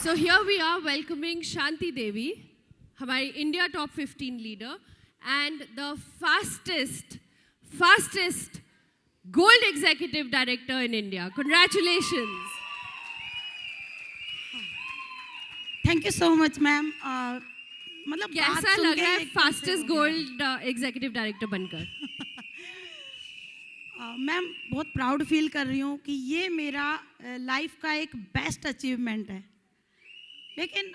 So here we are welcoming Shanti Devi, हमारी India Top 15 leader and the fastest Gold Executive Director in India. Congratulations. Thank you so much ma'am. मतलब कैसा लग रहा है fastest gold executive director बनकर? Ma'am बहुत proud feel कर रही हूँ कि ये मेरा लाइफ का एक बेस्ट अचीवमेंट है। लेकिन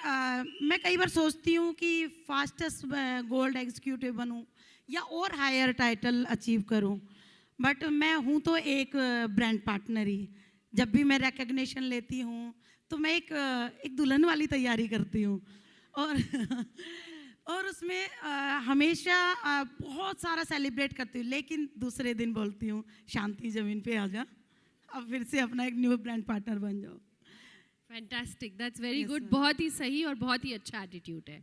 मैं कई बार सोचती हूँ कि फास्टेस्ट गोल्ड एग्जीक्यूटिव बनूँ या और हायर टाइटल अचीव करूँ, बट मैं हूँ तो एक ब्रांड पार्टनर ही। जब भी मैं रिकग्निशन लेती हूँ तो मैं एक दुल्हन वाली तैयारी करती हूँ और उसमें हमेशा बहुत सारा सेलिब्रेट करती हूँ, लेकिन दूसरे दिन बोलती हूँ शांति ज़मीन पे आ जा, अब फिर से अपना एक न्यू ब्रांड पार्टनर बन जाओ। Fantastic, that's very good. बहुत ही सही और बहुत ही अच्छा एटीट्यूड है।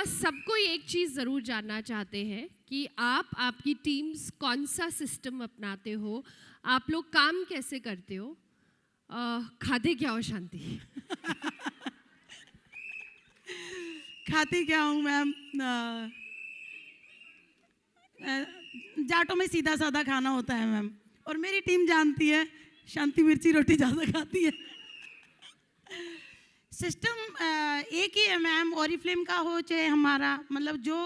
सबको एक चीज़ ज़रूर जानना चाहते हैं कि आपकी टीम्स कौन सा सिस्टम अपनाते हो, आप लोग काम कैसे करते हो, खाते क्या हो शांति? खाती क्या हूँ मैम, जाटों में सीधा साधा खाना होता है मैम, और मेरी टीम जानती है शांति मिर्ची रोटी ज़्यादा खाती है। सिस्टम एक ही है मैम, ओरिफ्लेम का हो चाहे हमारा, मतलब जो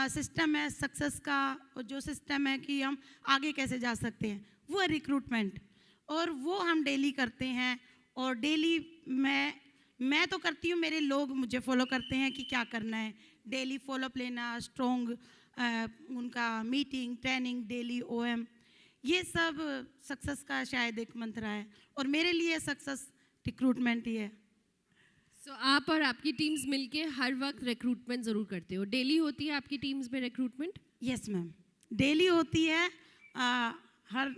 सिस्टम है सक्सेस का और जो सिस्टम है कि हम आगे कैसे जा सकते हैं, वो है रिक्रूटमेंट, और वो हम डेली करते हैं। और डेली मैं तो करती हूँ, मेरे लोग मुझे फॉलो करते हैं कि क्या करना है। डेली फॉलोअप लेना, स्ट्रॉन्ग उनका मीटिंग, ट्रेनिंग, डेली ओएम, ये सब सक्सेस का शायद एक मंत्र है, और मेरे लिए सक्सेस रिक्रूटमेंट ही है। So, आप और आपकी टीम्स मिलके हर वक्त रिक्रूटमेंट ज़रूर करते हो? डेली होती है आपकी टीम्स में रिक्रूटमेंट? यस मैम, डेली होती है, हर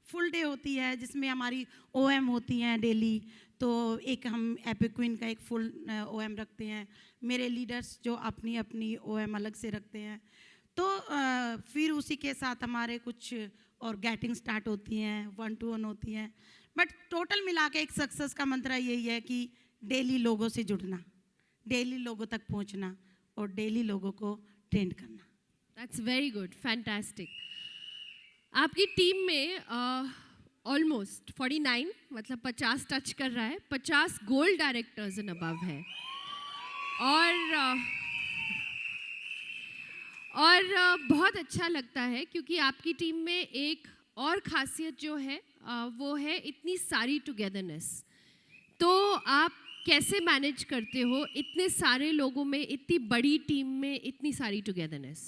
फुल डे होती है जिसमें हमारी ओएम होती हैं डेली। तो एक हम एपिक्विन का एक फुल ओएम रखते हैं, मेरे लीडर्स जो अपनी अपनी ओएम अलग से रखते हैं। तो फिर उसी के साथ हमारे कुछ और गेटिंग स्टार्ट होती हैं, 1-to-1 होती हैं। बट टोटल मिला के एक सक्सेस का मंत्र यही है कि डेली लोगों से जुड़ना, डेली लोगों तक पहुंचना और डेली लोगों को ट्रेंड करना। That's very good, fantastic. आपकी टीम में ऑलमोस्ट 49, मतलब 50 टच कर रहा है, 50 गोल्ड डायरेक्टर्स एंड अबव है। और बहुत अच्छा लगता है क्योंकि आपकी टीम में एक और खासियत जो है वो है इतनी सारी टुगेदरनेस। तो आप कैसे मैनेज करते हो इतने सारे लोगों में, इतनी बड़ी टीम में इतनी सारी टुगेदरनेस?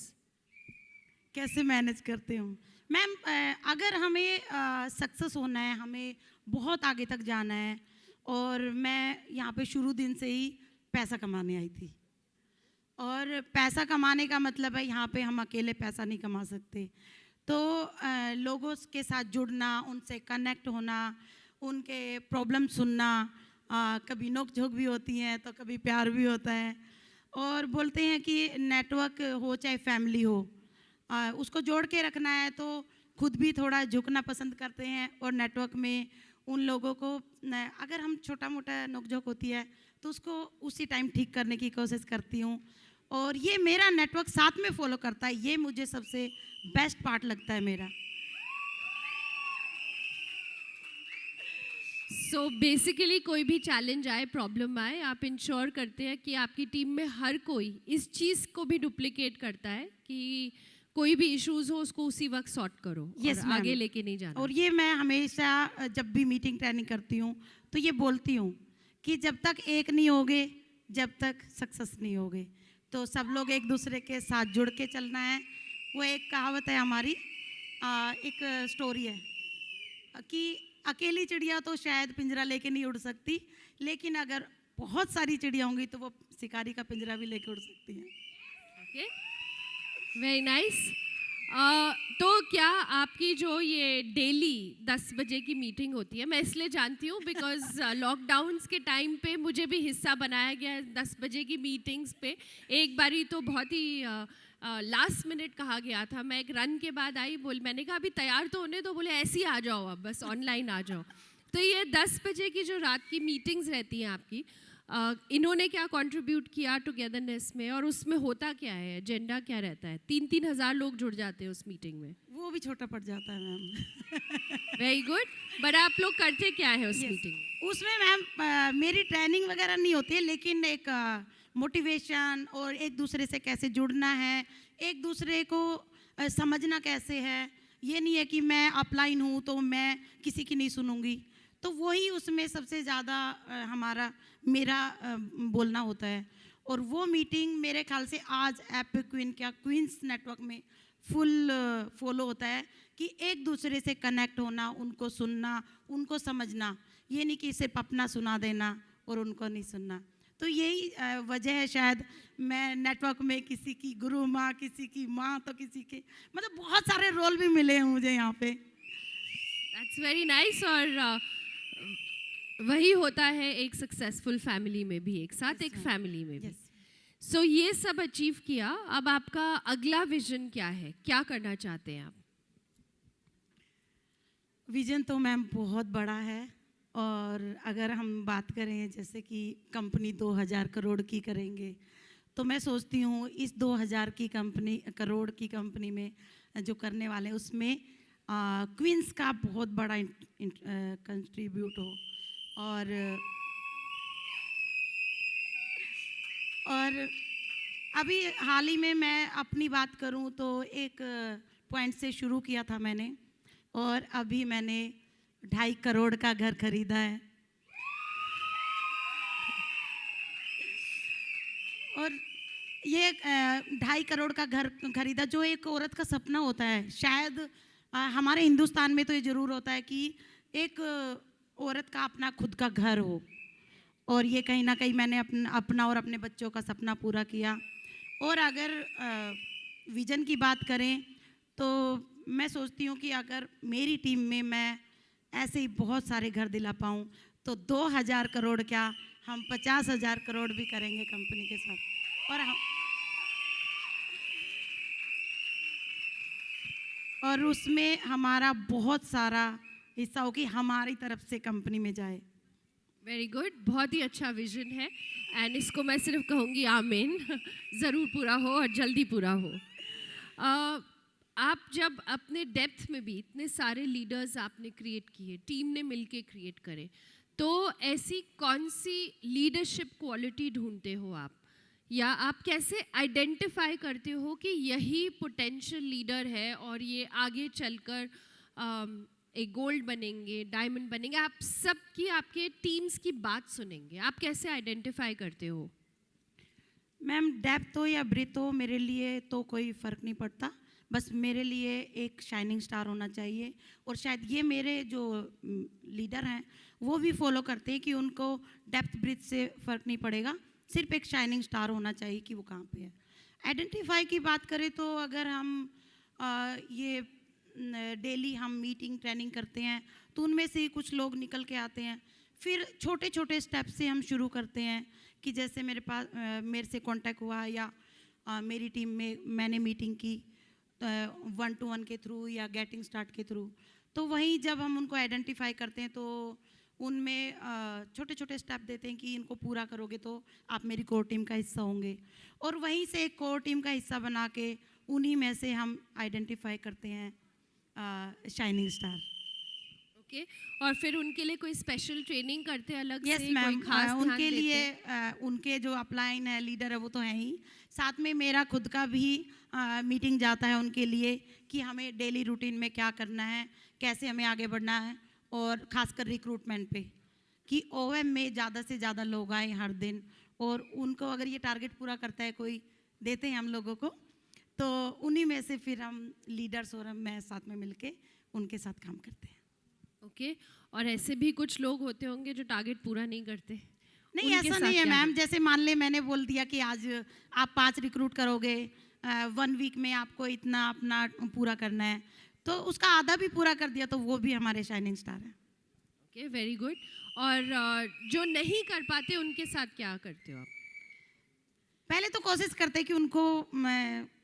कैसे मैनेज करते हो मैम? अगर हमें सक्सेस होना है, हमें बहुत आगे तक जाना है, और मैं यहाँ पे शुरू दिन से ही पैसा कमाने आई थी, और पैसा कमाने का मतलब है यहाँ पे हम अकेले पैसा नहीं कमा सकते। तो लोगों के साथ जुड़ना, उनसे कनेक्ट होना, उनके प्रॉब्लम सुनना, कभी नोक झोंक भी होती हैं तो कभी प्यार भी होता है। और बोलते हैं कि नेटवर्क हो चाहे फैमिली हो, उसको जोड़ के रखना है, तो खुद भी थोड़ा झुकना पसंद करते हैं। और नेटवर्क में उन लोगों को अगर हम छोटा मोटा नोक झोंक होती है तो उसको उसी टाइम ठीक करने की कोशिश करती हूँ, और ये मेरा नेटवर्क साथ में फॉलो करता है। ये मुझे सबसे बेस्ट पार्ट लगता है मेरा। सो बेसिकली कोई भी चैलेंज आए, प्रॉब्लम आए, आप इंश्योर करते हैं कि आपकी टीम में हर कोई इस चीज़ को भी डुप्लीकेट करता है कि कोई भी इश्यूज हो उसको उसी वक्त सॉर्ट करो, yes, और आगे लेके नहीं जाना। और ये मैं हमेशा जब भी मीटिंग ट्रेनिंग करती हूँ तो ये बोलती हूँ कि जब तक एक नहीं होगे, जब तक सक्सेस नहीं होगे। तो सब लोग एक दूसरे के साथ जुड़ के चलना है। वो एक कहावत है हमारी, एक स्टोरी है कि अकेली चिड़िया तो शायद पिंजरा लेके नहीं उड़ सकती, लेकिन अगर बहुत सारी चिड़िया होंगी तो वो शिकारी का पिंजरा भी लेके उड़ सकती हैं। Okay, very nice. तो क्या आपकी जो ये डेली 10 बजे की मीटिंग होती है, मैं इसलिए जानती हूँ बिकॉज लॉकडाउन्स के टाइम पे मुझे भी हिस्सा बनाया गया है 10 बजे की मीटिंग्स पे। एक बारी तो बहुत ही लास्ट मिनट कहा गया था, मैं एक रन के बाद आई, मैंने कहा अभी तैयार तो होने दो, बोले ऐसे ही आ जाओ, अब बस ऑनलाइन आ जाओ। तो ये 10 बजे की जो रात की मीटिंग्स रहती हैं आपकी, इन्होंने क्या कंट्रीब्यूट किया टुगेदरनेस में, और उसमें होता क्या है, एजेंडा क्या रहता है? 3-3 हज़ार लोग जुड़ जाते हैं उस मीटिंग में। वो भी छोटा पड़ जाता है मैम। Very good. बट आप लोग करते क्या है उस Yes. मीटिंग में? उसमें मैम मेरी ट्रेनिंग वगैरह नहीं होती है, लेकिन एक मोटिवेशन और एक दूसरे से कैसे जुड़ना है, एक दूसरे को समझना कैसे है। ये नहीं है कि मैं अपलाइन हूँ तो मैं किसी की नहीं सुनूंगी, तो वही उसमें सबसे ज़्यादा मेरा बोलना होता है। और वो मीटिंग मेरे ख्याल से आज एपिक क्वीन क्या क्वींस नेटवर्क में फुल फॉलो होता है कि एक दूसरे से कनेक्ट होना, उनको सुनना, उनको समझना। ये नहीं कि सिर्फ अपना सुना देना और उनको नहीं सुनना। तो यही वजह है शायद मैं नेटवर्क में किसी की गुरु माँ, किसी की माँ, तो किसी के मतलब बहुत सारे रोल भी मिले हैं मुझे यहाँ पे। That's very nice. और वही होता है एक सक्सेसफुल फैमिली में भी, एक साथ एक फैमिली में भी। सो ये सब अचीव किया, अब आपका अगला विजन क्या है, क्या करना चाहते हैं आप? विजन तो मैम बहुत बड़ा है, और अगर हम बात करें जैसे कि कंपनी 2000 करोड़ की करेंगे, तो मैं सोचती हूँ इस 2000 करोड़ की कंपनी में जो करने वाले हैं उसमें क्वींस का बहुत बड़ा कंट्रीब्यूट हो। और अभी हाल ही में मैं अपनी बात करूं तो एक पॉइंट से शुरू किया था मैंने, और अभी मैंने 2.5 करोड़ का घर खरीदा है। और ये 2.5 करोड़ का घर खरीदा, जो एक औरत का सपना होता है। शायद हमारे हिंदुस्तान में तो ये ज़रूर होता है कि एक औरत का अपना खुद का घर हो, और ये कहीं ना कहीं मैंने अपना और अपने बच्चों का सपना पूरा किया। और अगर विज़न की बात करें तो मैं सोचती हूँ कि अगर मेरी टीम में मैं ऐसे ही बहुत सारे घर दिला पाऊँ तो 2000 करोड़ क्या, हम 50,000 करोड़ भी करेंगे कंपनी के साथ। और उसमें हमारा बहुत सारा हिस्सा हो कि हमारी तरफ से कंपनी में जाए। वेरी गुड, बहुत ही अच्छा विजन है, एंड इसको मैं सिर्फ कहूँगी आमीन। ज़रूर पूरा हो और जल्दी पूरा हो। आप जब अपने डेप्थ में भी इतने सारे लीडर्स आपने क्रिएट किए, टीम ने मिलके क्रिएट करे, तो ऐसी कौन सी लीडरशिप क्वालिटी ढूंढते हो आप, या आप कैसे आइडेंटिफाई करते हो कि यही पोटेंशियल लीडर है और ये आगे चलकर एक गोल्ड बनेंगे, डायमंड बनेंगे? आप सबकी, आपके टीम्स की बात सुनेंगे, आप कैसे आइडेंटिफाई करते हो? मैम डेप्थ हो या ब्रेथ हो, मेरे लिए तो कोई फ़र्क नहीं पड़ता। बस मेरे लिए एक शाइनिंग स्टार होना चाहिए, और शायद ये मेरे जो लीडर हैं वो भी फॉलो करते हैं कि उनको डेप्थ ब्रेथ से फ़र्क नहीं पड़ेगा, सिर्फ एक शाइनिंग स्टार होना चाहिए कि वो कहाँ पे है। आइडेंटिफाई की बात करें तो अगर हम ये डेली हम मीटिंग ट्रेनिंग करते हैं तो उनमें से ही कुछ लोग निकल के आते हैं। फिर छोटे छोटे स्टेप से हम शुरू करते हैं कि जैसे मेरे से कांटेक्ट हुआ, या मेरी टीम में मैंने मीटिंग की 1-to-1 के थ्रू या गेटिंग स्टार्ट के थ्रू, तो वहीं जब हम उनको आइडेंटिफाई करते हैं तो उनमें छोटे छोटे स्टेप देते हैं कि इनको पूरा करोगे तो आप मेरी कोर टीम का हिस्सा होंगे, और वहीं से एक कोर टीम का हिस्सा बना के उन्हीं में से हम आइडेंटिफाई करते हैं शाइनिंग स्टार। ओके, और फिर उनके लिए कोई स्पेशल ट्रेनिंग करते हैं अलग यस से? मैम, कोई खास ध्यान उनके देते लिए हैं? उनके जो अपलाइन है, लीडर है, वो तो है ही, साथ में मेरा खुद का भी मीटिंग जाता है उनके लिए कि हमें डेली रूटीन में क्या करना है, कैसे हमें आगे बढ़ना है, और ख़ासकर रिक्रूटमेंट पे कि ओएम में ज़्यादा से ज़्यादा लोग आए हर दिन, और उनको अगर ये टारगेट पूरा करता है कोई, देते हैं हम लोगों को, तो उन्हीं में से फिर हम लीडर्स और मैं साथ में मिलके उनके साथ काम करते हैं। ओके, और ऐसे भी कुछ लोग होते होंगे जो टारगेट पूरा नहीं करते? नहीं, उनके ऐसा साथ नहीं है क्या मैम। करते? जैसे मान ले मैंने बोल दिया कि आज आप 5 रिक्रूट करोगे, 1 वीक में आपको इतना अपना पूरा करना है, तो उसका आधा भी पूरा कर दिया तो वो भी हमारे शाइनिंग स्टार है। Okay, very good. और जो नहीं कर पाते उनके साथ क्या करते हो आप? पहले तो कोशिश करते हैं कि उनको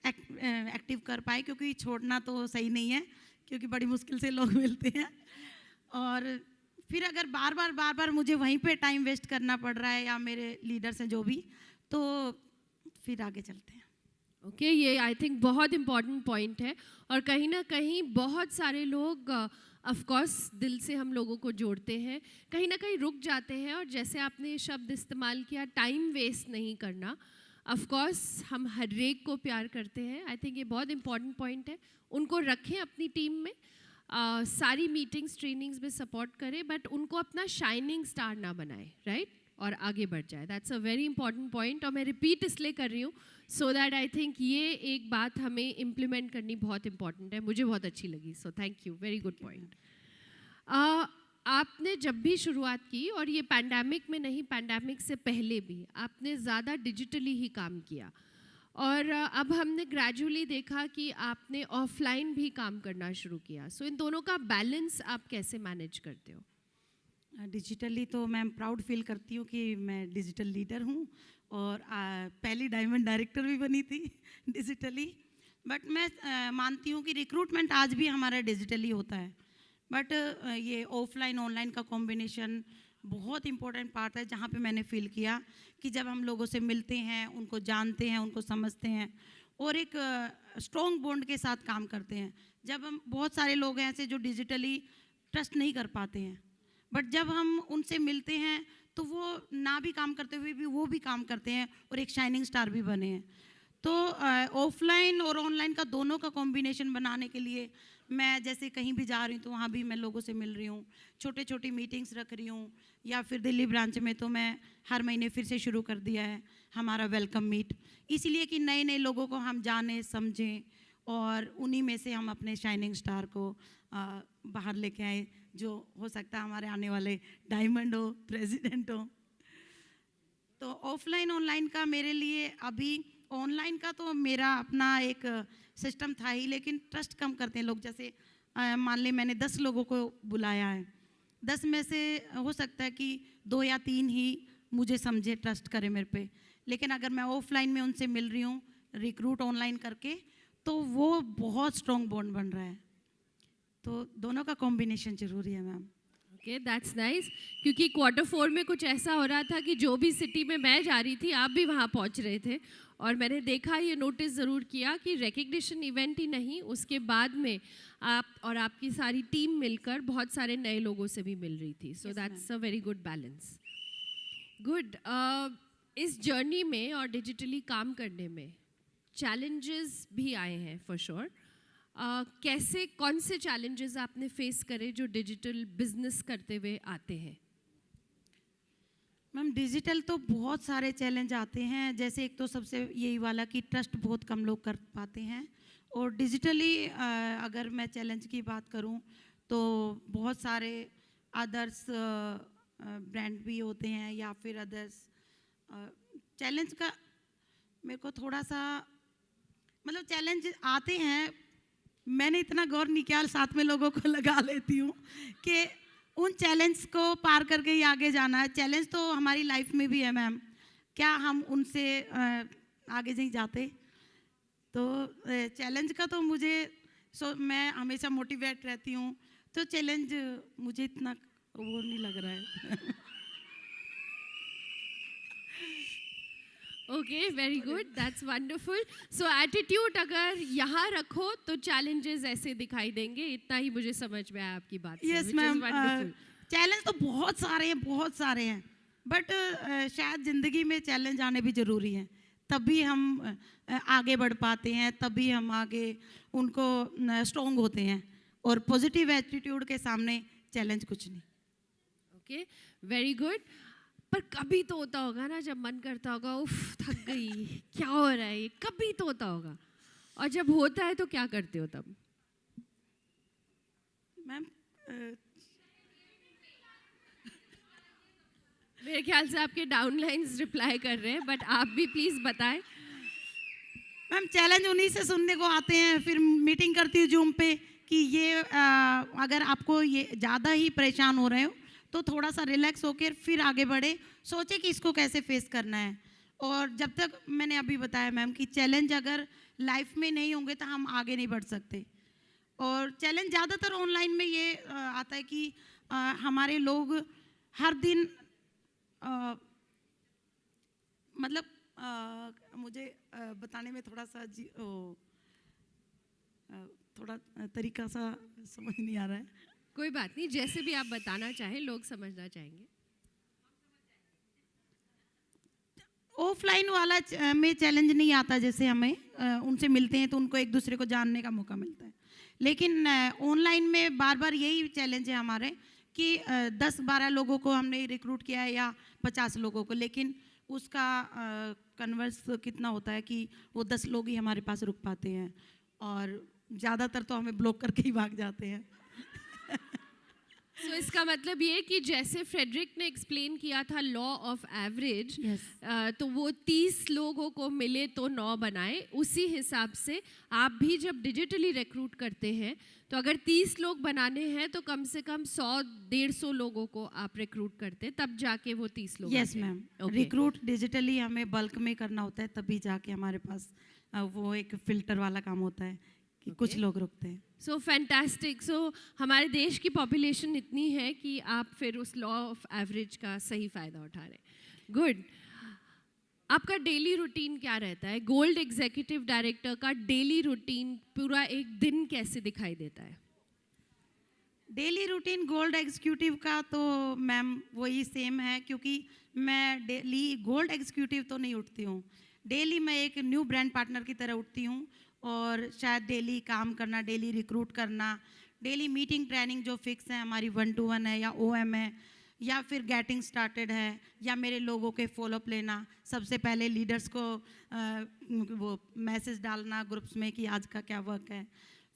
एक्टिव कर पाए, क्योंकि छोड़ना तो सही नहीं है, क्योंकि बड़ी मुश्किल से लोग मिलते हैं। और फिर अगर बार बार मुझे वहीं पे टाइम वेस्ट करना पड़ रहा है या मेरे लीडर्स हैं जो भी, तो फिर आगे चलते हैं। ओके, ये आई थिंक बहुत इम्पॉर्टेंट पॉइंट है, और कहीं ना कहीं बहुत सारे लोग ऑफ कोर्स दिल से हम लोगों को जोड़ते हैं, कहीं ना कहीं रुक जाते हैं, और जैसे आपने ये शब्द इस्तेमाल किया, टाइम वेस्ट नहीं करना, ऑफ कोर्स हम हर एक को प्यार करते हैं। आई थिंक ये बहुत इम्पॉर्टेंट पॉइंट है, उनको रखें अपनी टीम में, सारी मीटिंग्स ट्रेनिंग्स में सपोर्ट करें, बट उनको अपना शाइनिंग स्टार ना बनाए, राइट, और आगे बढ़ जाए। That's a very important point, और मैं रिपीट इसलिए कर रही हूँ सो दैट आई थिंक ये एक बात हमें इम्प्लीमेंट करनी बहुत इंपॉर्टेंट है, मुझे बहुत अच्छी लगी, so thank you, very good point. आपने जब भी शुरुआत की, और ये पैंडेमिक में नहीं, पैंडेमिक से पहले भी आपने ज़्यादा डिजिटली ही काम किया, और अब हमने ग्रेजुअली देखा कि आपने ऑफलाइन भी काम करना शुरू किया, सो इन दोनों का बैलेंस आप कैसे मैनेज करते हो? डिजिटली तो मैं प्राउड फील करती हूँ कि मैं डिजिटल लीडर हूँ, और पहली डायमंड डायरेक्टर भी बनी थी डिजिटली। बट मैं मानती हूँ कि रिक्रूटमेंट आज भी हमारा डिजिटली होता है, बट ये ऑफलाइन ऑनलाइन का कॉम्बिनेशन बहुत इंपॉर्टेंट पार्ट है, जहाँ पे मैंने फील किया कि जब हम लोगों से मिलते हैं, उनको जानते हैं, उनको समझते हैं, और एक स्ट्रॉन्ग बॉन्ड के साथ काम करते हैं। जब हम, बहुत सारे लोग हैं ऐसे जो डिजिटली ट्रस्ट नहीं कर पाते हैं, बट जब हम उनसे मिलते हैं तो वो ना भी काम करते हुए भी वो भी काम करते हैं, और एक शाइनिंग स्टार भी बने हैं। तो ऑफलाइन और ऑनलाइन का दोनों का कॉम्बिनेशन बनाने के लिए मैं जैसे कहीं भी जा रही हूँ तो वहाँ भी मैं लोगों से मिल रही हूँ, छोटे छोटी मीटिंग्स रख रही हूँ, या फिर दिल्ली ब्रांच में तो मैं हर महीने फिर से शुरू कर दिया है हमारा वेलकम मीट, इसलिए कि नए नए लोगों को हम जानें समझें, और उन्हीं में से हम अपने शाइनिंग स्टार को बाहर लेके आए, जो हो सकता है हमारे आने वाले डायमंड हो, प्रेसिडेंट हो। तो ऑफलाइन ऑनलाइन का मेरे लिए, अभी ऑनलाइन का तो मेरा अपना एक सिस्टम था ही, लेकिन ट्रस्ट कम करते हैं लोग। जैसे मान ले मैंने 10 लोगों को बुलाया है, 10 में से हो सकता है कि 2 या 3 ही मुझे समझे, ट्रस्ट करे मेरे पे, लेकिन अगर मैं ऑफलाइन में उनसे मिल रही हूँ रिक्रूट ऑनलाइन करके, तो वो बहुत स्ट्रॉन्ग बॉन्ड बन रहा है। तो दोनों का कॉम्बिनेशन जरूरी है मैम। ओके, दैट्स नाइस, क्योंकि Q4 में कुछ ऐसा हो रहा था कि जो भी सिटी में मैं जा रही थी आप भी वहाँ पहुँच रहे थे, और मैंने देखा, ये नोटिस ज़रूर किया कि रिकग्निशन इवेंट ही नहीं, उसके बाद में आप और आपकी सारी टीम मिलकर बहुत सारे नए लोगों से भी मिल रही थी, so that's a very good balance. Good. इस जर्नी में और डिजिटली काम करने में चैलेंजेस भी आए हैं फॉर श्योर। कैसे, कौन से चैलेंजेस आपने फेस करे जो डिजिटल बिजनेस करते हुए आते हैं? मैम डिजिटल तो बहुत सारे चैलेंज आते हैं, जैसे एक तो सबसे यही वाला कि ट्रस्ट बहुत कम लोग कर पाते हैं, और डिजिटली अगर मैं चैलेंज की बात करूं तो बहुत सारे अदर्स ब्रांड भी होते हैं, या फिर अदर्स चैलेंज का मेरे को थोड़ा सा, मतलब चैलेंज आते हैं, मैंने इतना गौर नहीं किया, साथ में लोगों को लगा लेती हूँ कि उन चैलेंज को पार करके ही आगे जाना है। चैलेंज तो हमारी लाइफ में भी है मैम, क्या हम उनसे आगे नहीं जाते? तो चैलेंज का तो मुझे मैं हमेशा मोटिवेट रहती हूँ, तो चैलेंज मुझे इतना वो नहीं लग रहा है। Okay, very good, that's wonderful. So attitude अगर यहाँ रखो तो चैलेंजेस ऐसे दिखाई देंगे, इतना ही मुझे समझ में आया आपकी बात से। यस मैम, चैलेंज तो बहुत सारे हैं, बहुत सारे हैं, बट शायद ज़िंदगी में चैलेंज आने भी ज़रूरी हैं, तभी हम आगे बढ़ पाते हैं, तभी हम आगे उनको स्ट्रॉन्ग होते हैं, और पॉजिटिव एटीट्यूड के सामने चैलेंज कुछ नहीं। Okay, very good. पर कभी तो होता होगा ना जब मन करता होगा, उफ थक गई, क्या हो रहा है ये, कभी तो होता होगा, और जब होता है तो क्या करते हो तब? मैम मेरे ख्याल से आपके डाउनलाइंस रिप्लाई कर रहे हैं, बट आप भी प्लीज बताएं। मैम चैलेंज उन्हीं से सुनने को आते हैं, फिर मीटिंग करती हूँ जूम पे कि ये अगर आपको ये ज़्यादा ही परेशान हो रहे हो तो थोड़ा सा रिलैक्स होकर फिर आगे बढ़े, सोचे कि इसको कैसे फेस करना है। और जब तक मैंने अभी बताया मैम कि चैलेंज अगर लाइफ में नहीं होंगे तो हम आगे नहीं बढ़ सकते। और चैलेंज ज़्यादातर ऑनलाइन में ये आता है कि हमारे लोग हर दिन मतलब मुझे बताने में थोड़ा सा थोड़ा तरीका सा समझ नहीं आ रहा है। कोई बात नहीं, जैसे भी आप बताना चाहें, लोग समझना चाहेंगे। ऑफलाइन वाला में चैलेंज नहीं आता, जैसे हमें उनसे मिलते हैं तो उनको एक दूसरे को जानने का मौका मिलता है, लेकिन ऑनलाइन में बार बार यही चैलेंज है हमारे कि 10-12 लोगों को हमने रिक्रूट किया है या 50 लोगों को, लेकिन उसका कन्वर्स कितना होता है कि वो 10 लोग ही हमारे पास रुक पाते हैं और ज़्यादातर तो हमें ब्लॉक करके ही भाग जाते हैं। So, इसका मतलब ये कि जैसे फ्रेडरिक ने एक्सप्लेन किया था लॉ ऑफ एवरेज, तो वो 30 लोगों को मिले तो 9 बनाए, उसी हिसाब से आप भी जब डिजिटली रिक्रूट करते हैं तो अगर 30 लोग बनाने हैं तो कम से कम 100-150 लोगों को आप रिक्रूट करते हैं, तब जाके वो 30 लोग यस मैम, रिक्रूट डिजिटली हमें बल्क में करना होता है, तभी जाके हमारे पास वो एक फिल्टर वाला काम होता है कि कुछ लोग रुकते हैं। सो फैंटास्टिक। सो हमारे देश की पॉपुलेशन इतनी है कि आप फिर उस लॉ ऑफ एवरेज का सही फ़ायदा उठा रहे हैं। गुड। आपका डेली रूटीन क्या रहता है? गोल्ड एग्जीक्यूटिव डायरेक्टर का डेली रूटीन, पूरा एक दिन कैसे दिखाई देता है? डेली रूटीन गोल्ड एग्जीक्यूटिव का तो मैम वही सेम है, क्योंकि मैं डेली गोल्ड एग्जीक्यूटिव तो नहीं उठती हूँ, डेली मैं एक न्यू ब्रांड पार्टनर की तरह उठती हूँ और शायद डेली काम करना, डेली रिक्रूट करना, डेली मीटिंग ट्रेनिंग जो फिक्स है हमारी 1-to-1 है या OM है या फिर गेटिंग स्टार्टेड है या मेरे लोगों के फॉलोअप लेना, सबसे पहले लीडर्स को वो मैसेज डालना ग्रुप्स में कि आज का क्या वर्क है,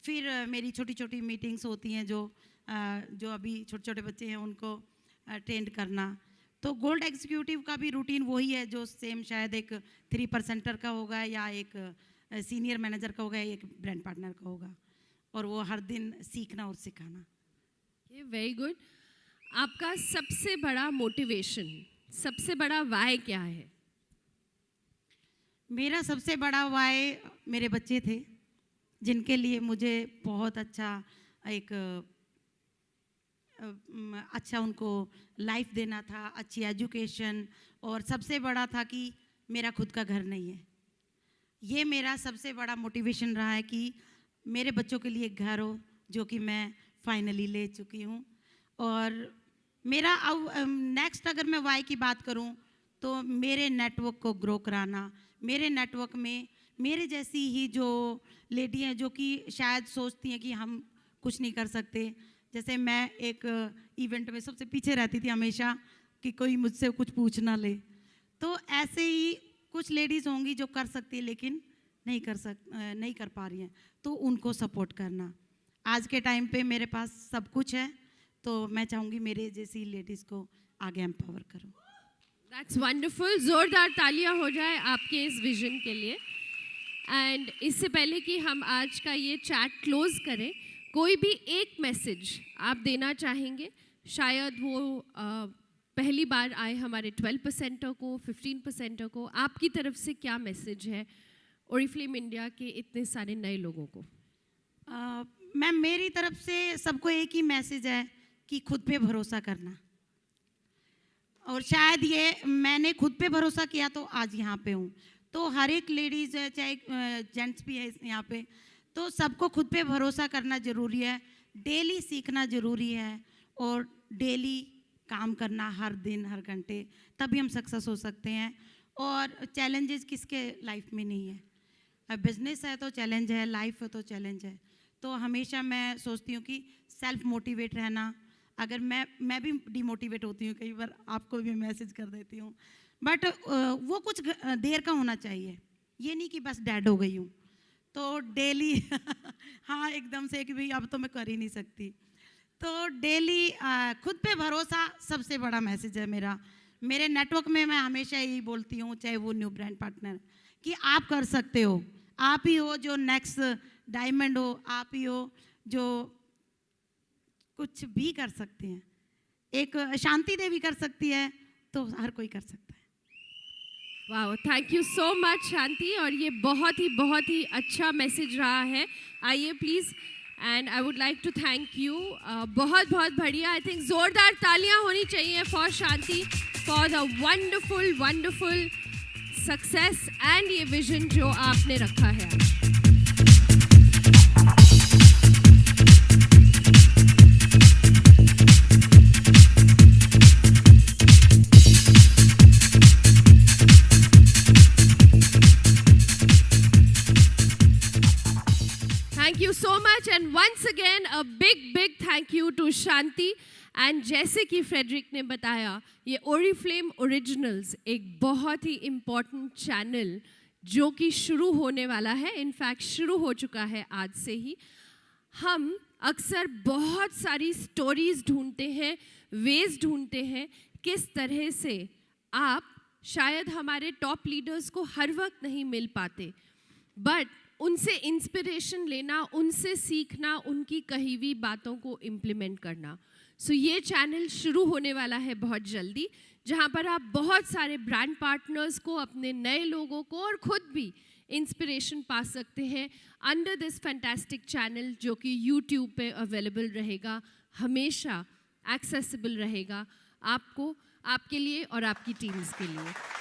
फिर मेरी छोटी छोटी मीटिंग्स होती हैं जो अभी छोटे छोटे बच्चे हैं उनको ट्रेंड करना। तो गोल्ड एग्जीक्यूटिव का भी रूटीन वही है जो सेम शायद एक 3%er का होगा या एक सीनियर मैनेजर का होगा, एक ब्रांड पार्टनर का होगा, और वो हर दिन सीखना और सिखाना। Very good. आपका सबसे बड़ा मोटिवेशन, सबसे बड़ा वाई क्या है? मेरा सबसे बड़ा वाई मेरे बच्चे थे, जिनके लिए मुझे बहुत अच्छा एक अच्छा उनको लाइफ देना था, अच्छी एजुकेशन, और सबसे बड़ा था कि मेरा खुद का घर नहीं है। ये मेरा सबसे बड़ा मोटिवेशन रहा है कि मेरे बच्चों के लिए एक घर हो, जो कि मैं फाइनली ले चुकी हूँ। और मेरा अब नेक्स्ट अगर मैं वाई की बात करूँ तो मेरे नेटवर्क को ग्रो कराना, मेरे नेटवर्क में मेरे जैसी ही जो लेडी हैं जो कि शायद सोचती हैं कि हम कुछ नहीं कर सकते, जैसे मैं एक इवेंट में सबसे पीछे रहती थी हमेशा कि कोई मुझसे कुछ पूछ ना ले, तो ऐसे ही कुछ लेडीज़ होंगी जो कर सकती है लेकिन नहीं कर पा रही हैं, तो उनको सपोर्ट करना। आज के टाइम पे मेरे पास सब कुछ है, तो मैं चाहूँगी मेरे जैसी लेडीज़ को आगे एम्पावर करूँ। That's wonderful. ज़ोरदार तालियां हो जाए आपके इस विजन के लिए। एंड इससे पहले कि हम आज का ये चैट क्लोज करें, कोई भी एक मैसेज आप देना चाहेंगे? शायद वो पहली बार आए हमारे 12%er को, 15%er को, आपकी तरफ से क्या मैसेज है ओरिफ्लेम इंडिया के इतने सारे नए लोगों को? मैम मेरी तरफ से सबको एक ही मैसेज है कि खुद पे भरोसा करना, और शायद ये मैंने खुद पे भरोसा किया तो आज यहाँ पे हूँ। तो हर एक लेडीज़ है, चाहे जेंट्स भी है यहाँ पे, तो सबको खुद पे भरोसा करना ज़रूरी है, डेली सीखना ज़रूरी है और डेली काम करना हर दिन हर घंटे, तभी हम सक्सेस हो सकते हैं। और चैलेंजेस किसके लाइफ में नहीं है? अब बिजनेस है तो चैलेंज है, लाइफ है तो चैलेंज है। तो हमेशा मैं सोचती हूँ कि सेल्फ मोटिवेट रहना। अगर मैं भी डिमोटिवेट होती हूँ कई बार, आपको भी मैसेज कर देती हूँ, बट वो कुछ देर का होना चाहिए, ये नहीं कि बस डेड हो गई हूँ तो डेली हाँ एकदम से कि भाई अब तो मैं कर ही नहीं सकती। तो डेली खुद पे भरोसा सबसे बड़ा मैसेज है मेरा। मेरे नेटवर्क में मैं हमेशा यही बोलती हूँ, चाहे वो न्यू ब्रांड पार्टनर, कि आप कर सकते हो, आप ही हो जो नेक्स्ट डायमंड हो, आप ही हो जो कुछ भी कर सकते हैं। एक शांति देवी कर सकती है, तो हर कोई कर सकता है। वाह, thank you so much Shanti, और ये बहुत ही अच्छा मैसेज रहा है। आइए please and I would like to thank you. बहुत बहुत बढ़िया. आई थिंक ज़ोरदार तालियां होनी चाहिए for Shanti, for the wonderful wonderful success and ये विजन जो आपने रखा है आज. Thank you so much and once again a big thank you to Shanti. And जैसे कि फ्रेडरिक ने बताया, ये ओरिफ्लेम ओरिजिनल्स एक बहुत ही इम्पॉर्टेंट चैनल जो कि शुरू होने वाला है, इनफैक्ट शुरू हो चुका है आज से ही. हम अक्सर बहुत सारी स्टोरीज ढूंढते हैं, वेज ढूंढते हैं किस तरह से आप शायद हमारे टॉप लीडर्स को हर वक्त नहीं मिल पाते, बट उनसे इंस्पिरेशन लेना, उनसे सीखना, उनकी कही हुई बातों को इम्प्लीमेंट करना. सो ये चैनल शुरू होने वाला है बहुत जल्दी, जहाँ पर आप बहुत सारे ब्रांड पार्टनर्स को, अपने नए लोगों को और ख़ुद भी इंस्पिरेशन पा सकते हैं अंडर दिस फैंटास्टिक चैनल, जो कि यूट्यूब पे अवेलेबल रहेगा, हमेशा एक्सेसिबल रहेगा आपको, आपके लिए और आपकी टीम्स के लिए.